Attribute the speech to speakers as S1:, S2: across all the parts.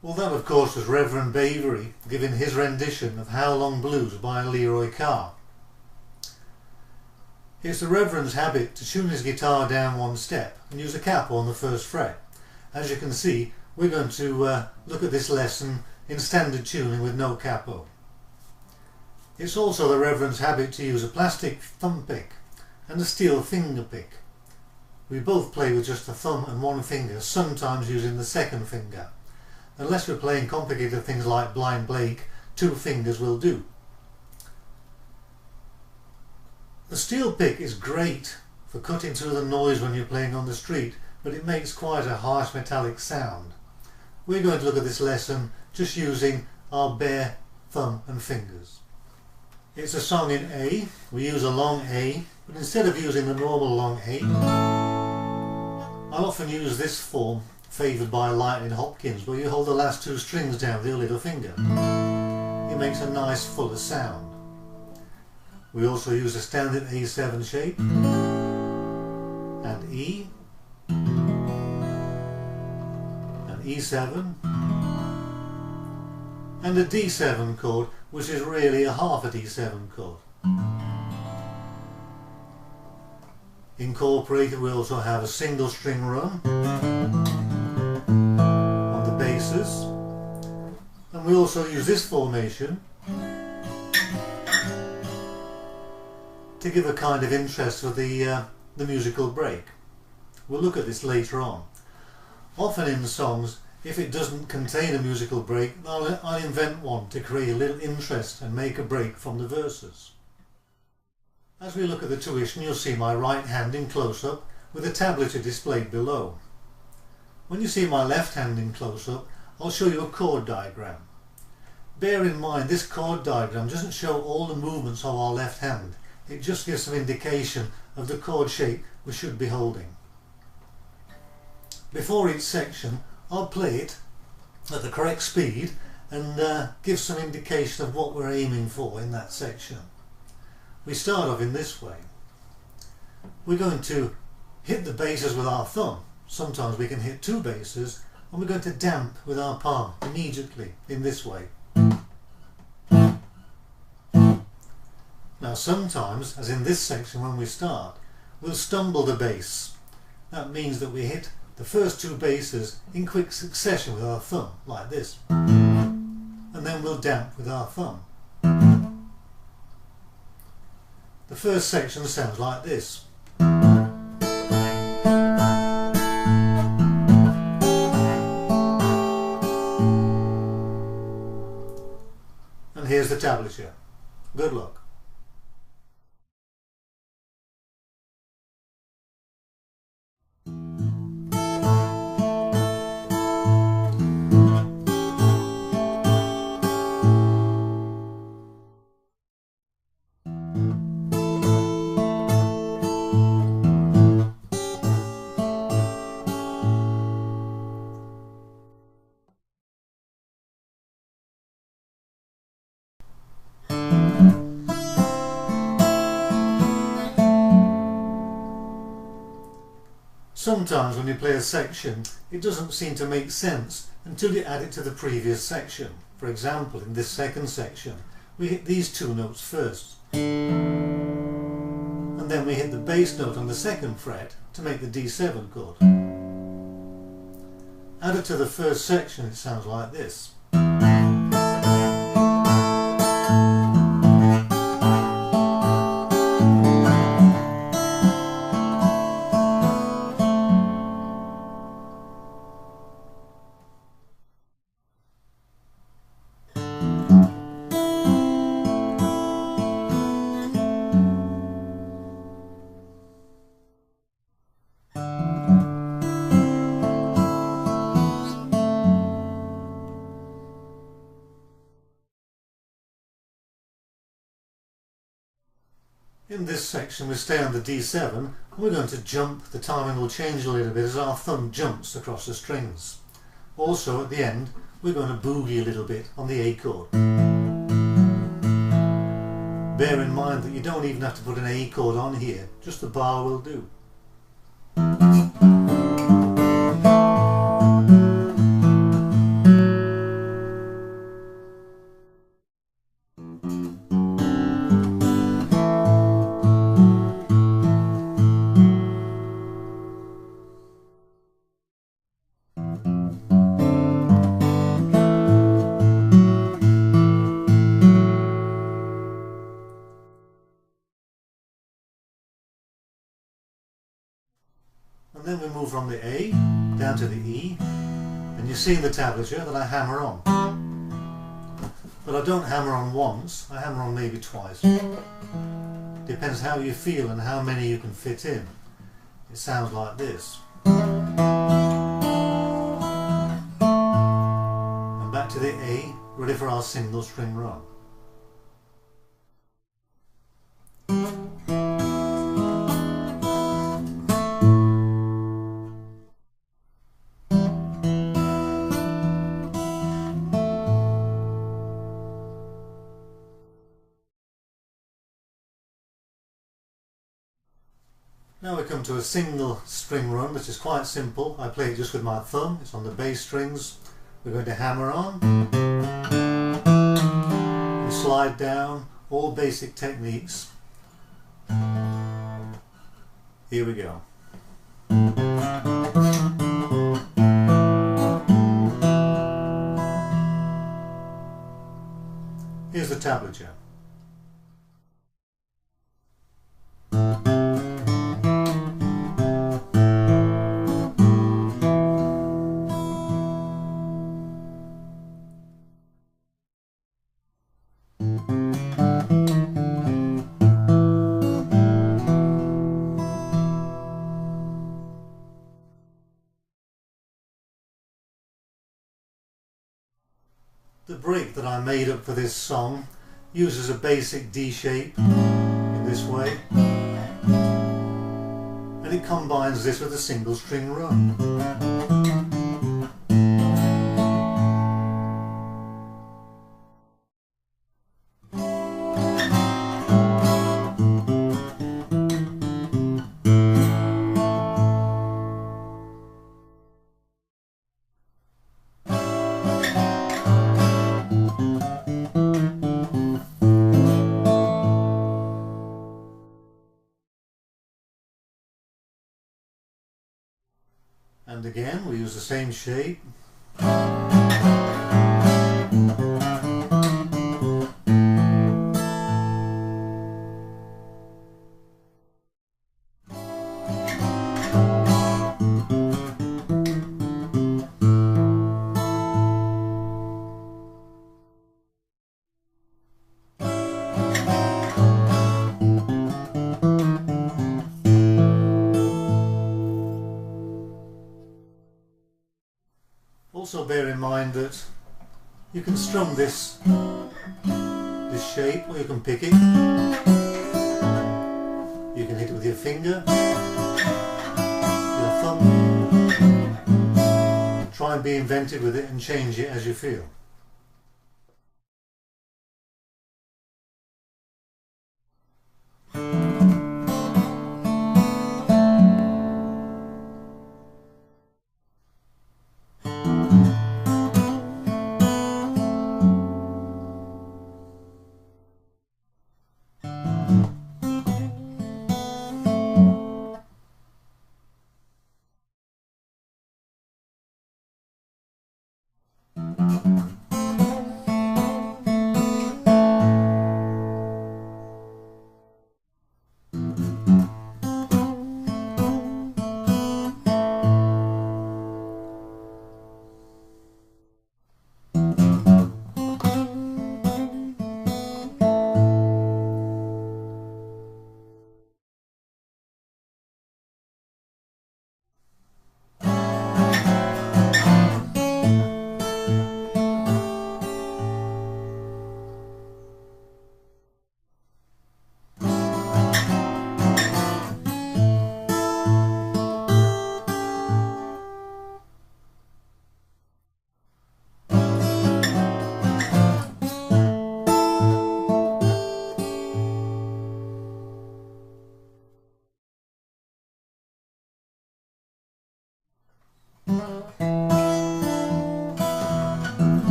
S1: Well, that of course was Reverend Bavery giving his rendition of How Long Blues by Leroy Carr. It's the Reverend's habit to tune his guitar down one step and use a capo on the first fret. As you can see, we're going to look at this lesson in standard tuning with no capo. It's also the Reverend's habit to use a plastic thumb pick and a steel finger pick. We both play with just a thumb and one finger, sometimes using the second finger. Unless we're playing complicated things like Blind Blake, two fingers will do. The steel pick is great for cutting through the noise when you're playing on the street, but it makes quite a harsh metallic sound. We're going to look at this lesson just using our bare thumb and fingers. It's a song in A. We use a long A, but instead of using the normal long A, I often use this form, favoured by Lightning Hopkins, where you hold the last two strings down with your little finger. It makes a nice fuller sound. We also use a standard A7 shape, and E, and E7, and a D7 chord, which is really a half a D7 chord. Incorporated, we also have a single string run on the basses, and we also use this formation to give a kind of interest for the musical break. We'll look at this later on. Often in songs, if it doesn't contain a musical break, I'll invent one to create a little interest and make a break from the verses. As we look at the tuition, you'll see my right hand in close-up with a tablature displayed below. When you see my left hand in close-up, I'll show you a chord diagram. Bear in mind, this chord diagram doesn't show all the movements of our left hand. It just gives some indication of the chord shape we should be holding. Before each section, I'll play it at the correct speed and give some indication of what we're aiming for in that section. We start off in this way. We're going to hit the basses with our thumb. Sometimes we can hit two basses, and we're going to damp with our palm immediately in this way. Now sometimes, as in this section when we start, we'll stumble the bass. That means that we hit the first two basses in quick succession with our thumb, like this. And then we'll damp with our thumb. The first section sounds like this. And here's the tablature. Good luck. Sometimes when you play a section, it doesn't seem to make sense until you add it to the previous section. For example, in this second section, we hit these two notes first. And then we hit the bass note on the second fret to make the D7 chord. Added to the first section, it sounds like this. In this section we stay on the D7 and we're going to jump. The timing will change a little bit as our thumb jumps across the strings. Also at the end we're going to boogie a little bit on the A chord. Bear in mind that you don't even have to put an A chord on here, just the bar will do. And then we move from the A down to the E, and you see in the tablature that I hammer on. But I don't hammer on once, I hammer on maybe twice. Depends how you feel and how many you can fit in. It sounds like this. And back to the A, ready for our single string run. Now we come to a single string run, which is quite simple. I play it just with my thumb, it's on the bass strings. We're going to hammer on and slide down, all basic techniques. Here we go. Here's the tablature. The break that I made up for this song uses a basic D shape in this way, and it combines this with a single string run. And again we use the same shape. Also bear in mind that you can strum this shape, or you can pick it. You can hit it with your finger, your thumb. Try and be inventive with it and change it as you feel.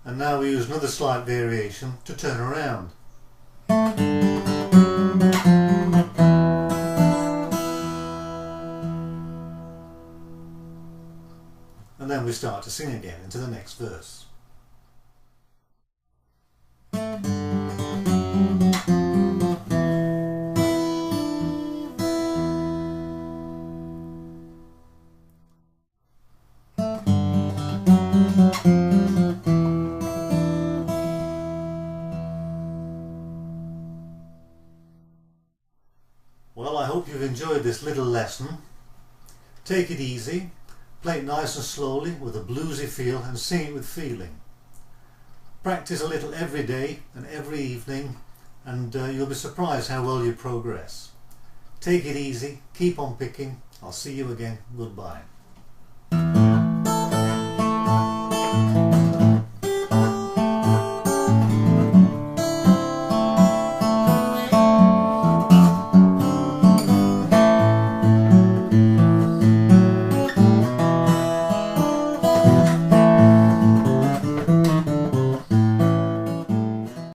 S1: And now we use another slight variation to turn around. And then we start to sing again into the next verse. Well, I hope you've enjoyed this little lesson. Take it easy, play it nice and slowly with a bluesy feel and sing it with feeling. Practice a little every day and every evening and you'll be surprised how well you progress. Take it easy, keep on picking. I'll see you again. Goodbye.